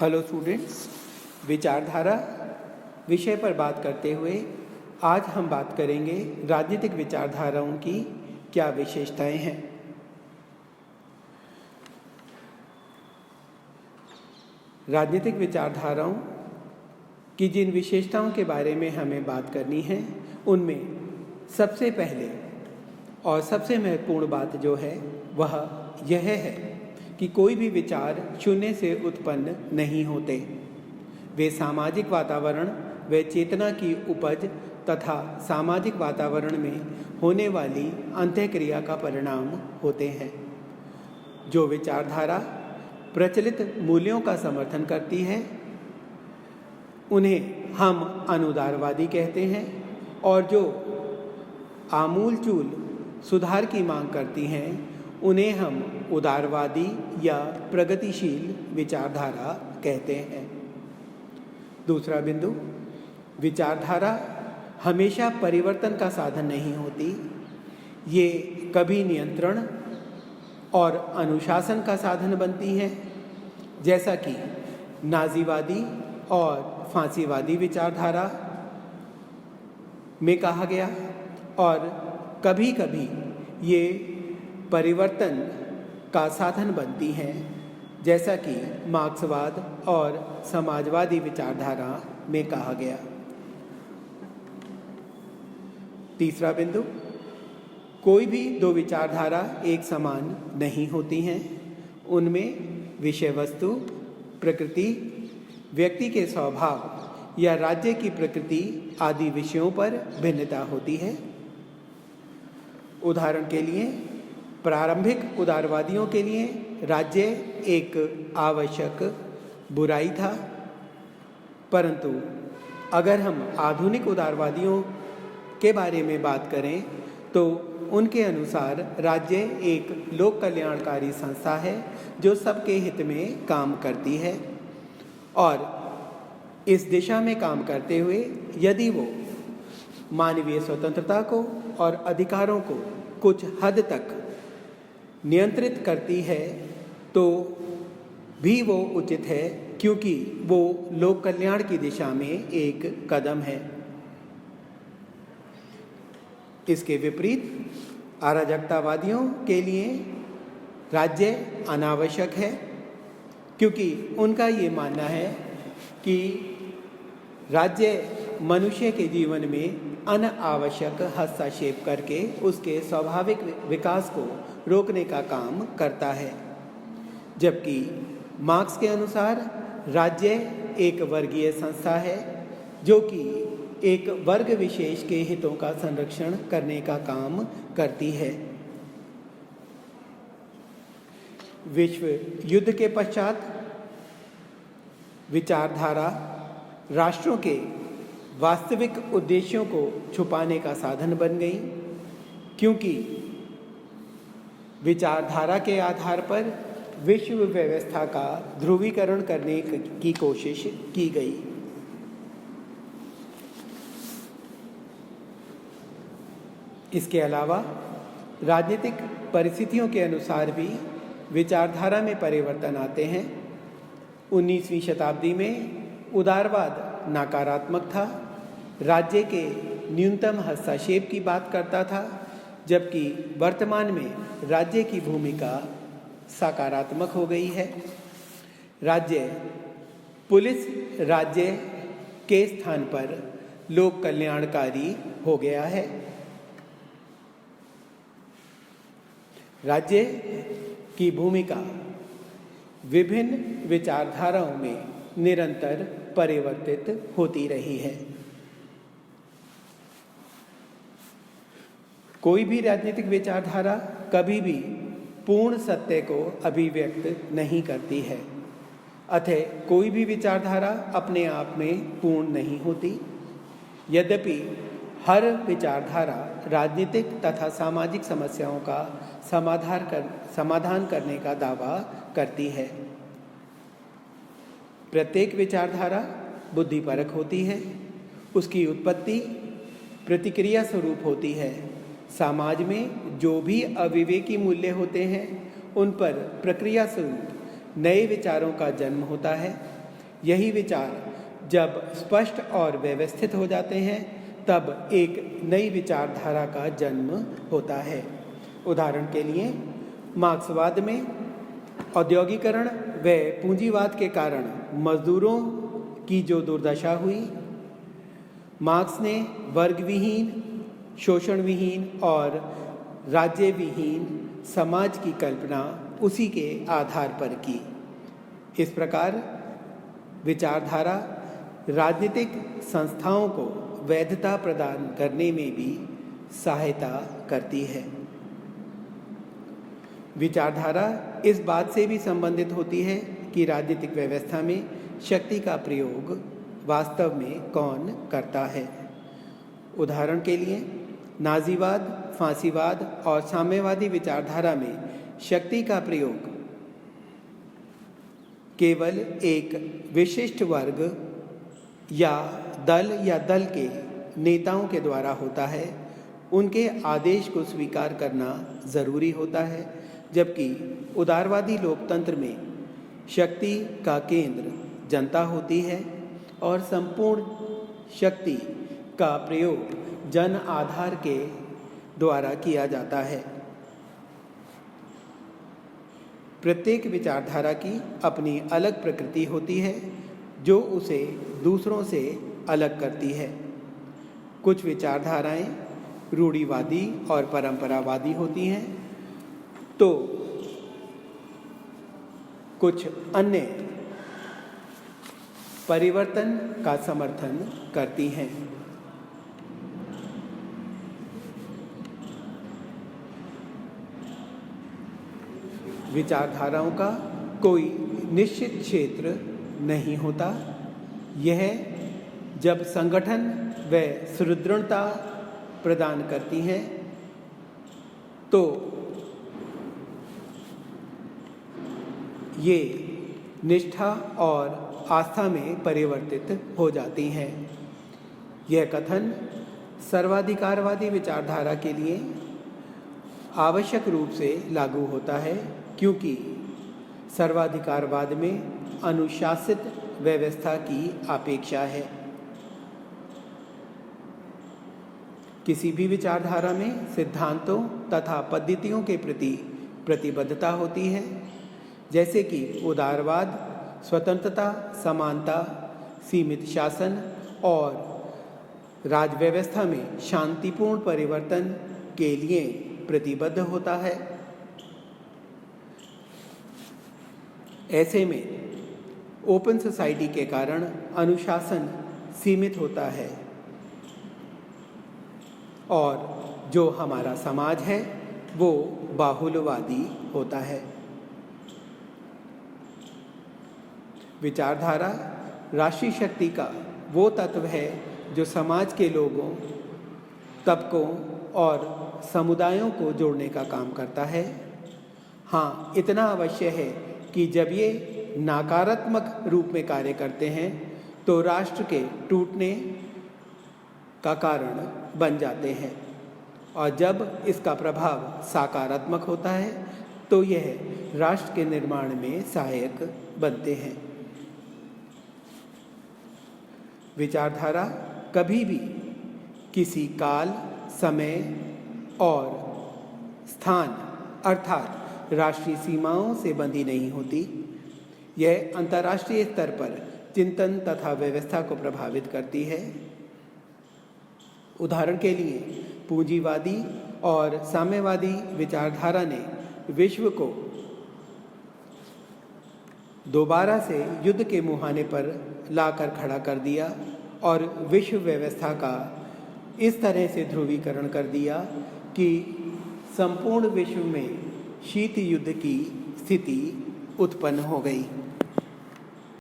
Hello students, विचारधारा विषय पर बात करते हुए आज हम बात करेंगे राजनीतिक विचारधाराओं की क्या विशेषताएं हैं। राजनीतिक विचारधाराओं की जिन विशेषताओं के बारे में हमें बात करनी है, उनमें सबसे पहले और सबसे महत्वपूर्ण बात जो है वह यह है कि कोई भी विचार शून्य से उत्पन्न नहीं होते। वे सामाजिक वातावरण व चेतना की उपज तथा सामाजिक वातावरण में होने वाली अंतःक्रिया का परिणाम होते हैं। जो विचारधारा प्रचलित मूल्यों का समर्थन करती है उन्हें हम अनुदारवादी कहते हैं, और जो आमूलचूल सुधार की मांग करती हैं उन्हें हम उदारवादी या प्रगतिशील विचारधारा कहते हैं। दूसरा बिंदु, विचारधारा हमेशा परिवर्तन का साधन नहीं होती। ये कभी नियंत्रण और अनुशासन का साधन बनती है, जैसा कि नाजीवादी और फांसीवादी विचारधारा में कहा गया, और कभी कभी ये परिवर्तन का साधन बनती हैं, जैसा कि मार्क्सवाद और समाजवादी विचारधारा में कहा गया। तीसरा बिंदु, कोई भी दो विचारधारा एक समान नहीं होती हैं। उनमें विषय वस्तु, प्रकृति, व्यक्ति के स्वभाव या राज्य की प्रकृति आदि विषयों पर भिन्नता होती है। उदाहरण के लिए, प्रारंभिक उदारवादियों के लिए राज्य एक आवश्यक बुराई था, परंतु अगर हम आधुनिक उदारवादियों के बारे में बात करें तो उनके अनुसार राज्य एक लोक कल्याणकारी संस्था है जो सबके हित में काम करती है, और इस दिशा में काम करते हुए यदि वो मानवीय स्वतंत्रता को और अधिकारों को कुछ हद तक नियंत्रित करती है तो भी वो उचित है, क्योंकि वो लोक कल्याण की दिशा में एक कदम है। इसके विपरीत अराजकतावादियों के लिए राज्य अनावश्यक है, क्योंकि उनका ये मानना है कि राज्य मनुष्य के जीवन में अनावश्यक हस्तक्षेप करके उसके स्वाभाविक विकास को रोकने का काम करता है, जबकि मार्क्स के अनुसार राज्य एक वर्गीय संस्था है जो कि एक वर्ग विशेष के हितों का संरक्षण करने का काम करती है। विश्व युद्ध के पश्चात विचारधारा राष्ट्रों के वास्तविक उद्देश्यों को छुपाने का साधन बन गई, क्योंकि विचारधारा के आधार पर विश्व व्यवस्था का ध्रुवीकरण करने की कोशिश की गई। इसके अलावा राजनीतिक परिस्थितियों के अनुसार भी विचारधारा में परिवर्तन आते हैं। 19वीं शताब्दी में उदारवाद नकारात्मक था, राज्य के न्यूनतम हस्तक्षेप की बात करता था, जबकि वर्तमान में राज्य की भूमिका सकारात्मक हो गई है। राज्य पुलिस राज्य के स्थान पर लोक कल्याणकारी हो गया है। राज्य की भूमिका विभिन्न विचारधाराओं में निरंतर परिवर्तित होती रही है। कोई भी राजनीतिक विचारधारा कभी भी पूर्ण सत्य को अभिव्यक्त नहीं करती है, अतः कोई भी विचारधारा अपने आप में पूर्ण नहीं होती। यद्यपि हर विचारधारा राजनीतिक तथा सामाजिक समस्याओं का समाधान करने का दावा करती है। प्रत्येक विचारधारा बुद्धिपरक होती है, उसकी उत्पत्ति प्रतिक्रिया स्वरूप होती है। समाज में जो भी अविवेकी मूल्य होते हैं उन पर प्रक्रिया स्वरूप नए विचारों का जन्म होता है। यही विचार जब स्पष्ट और व्यवस्थित हो जाते हैं तब एक नई विचारधारा का जन्म होता है। उदाहरण के लिए मार्क्सवाद में औद्योगिकरण व पूंजीवाद के कारण मजदूरों की जो दुर्दशा हुई, मार्क्स ने वर्ग विहीन, शोषण विहीन और राज्य विहीन समाज की कल्पना उसी के आधार पर की। इस प्रकार विचारधारा राजनीतिक संस्थाओं को वैधता प्रदान करने में भी सहायता करती है। विचारधारा इस बात से भी संबंधित होती है कि राजनीतिक व्यवस्था में शक्ति का प्रयोग वास्तव में कौन करता है। उदाहरण के लिए नाजीवाद, फांसीवाद और साम्यवादी विचारधारा में शक्ति का प्रयोग केवल एक विशिष्ट वर्ग या दल के नेताओं के द्वारा होता है। उनके आदेश को स्वीकार करना जरूरी होता है, जबकि उदारवादी लोकतंत्र में शक्ति का केंद्र जनता होती है और संपूर्ण शक्ति का प्रयोग जन आधार के द्वारा किया जाता है। प्रत्येक विचारधारा की अपनी अलग प्रकृति होती है जो उसे दूसरों से अलग करती है। कुछ विचारधाराएं रूढ़िवादी और परंपरावादी होती हैं, तो कुछ अन्य परिवर्तन का समर्थन करती हैं। विचारधाराओं का कोई निश्चित क्षेत्र नहीं होता। यह जब संगठन व सुदृढ़ता प्रदान करती हैं तो ये निष्ठा और आस्था में परिवर्तित हो जाती हैं। यह कथन सर्वाधिकारवादी विचारधारा के लिए आवश्यक रूप से लागू होता है, क्योंकि सर्वाधिकारवाद में अनुशासित व्यवस्था की अपेक्षा है। किसी भी विचारधारा में सिद्धांतों तथा पद्धतियों के प्रति प्रतिबद्धता होती है, जैसे कि उदारवाद स्वतंत्रता, समानता, सीमित शासन और राजव्यवस्था में शांतिपूर्ण परिवर्तन के लिए प्रतिबद्ध होता है। ऐसे में ओपन सोसाइटी के कारण अनुशासन सीमित होता है और जो हमारा समाज है वो बाहुल्यवादी होता है। विचारधारा राष्ट्रीय शक्ति का वो तत्व है जो समाज के लोगों, तबकों और समुदायों को जोड़ने का काम करता है। हाँ, इतना अवश्य है कि जब ये नकारात्मक रूप में कार्य करते हैं तो राष्ट्र के टूटने का कारण बन जाते हैं, और जब इसका प्रभाव सकारात्मक होता है तो यह राष्ट्र के निर्माण में सहायक बनते हैं। विचारधारा कभी भी किसी काल, समय और स्थान अर्थात राष्ट्रीय सीमाओं से बंधी नहीं होती। यह अंतर्राष्ट्रीय स्तर पर चिंतन तथा व्यवस्था को प्रभावित करती है। उदाहरण के लिए पूंजीवादी और साम्यवादी विचारधारा ने विश्व को दोबारा से युद्ध के मुहाने पर लाकर खड़ा कर दिया और विश्व व्यवस्था का इस तरह से ध्रुवीकरण कर दिया कि संपूर्ण विश्व में शीत युद्ध की स्थिति उत्पन्न हो गई।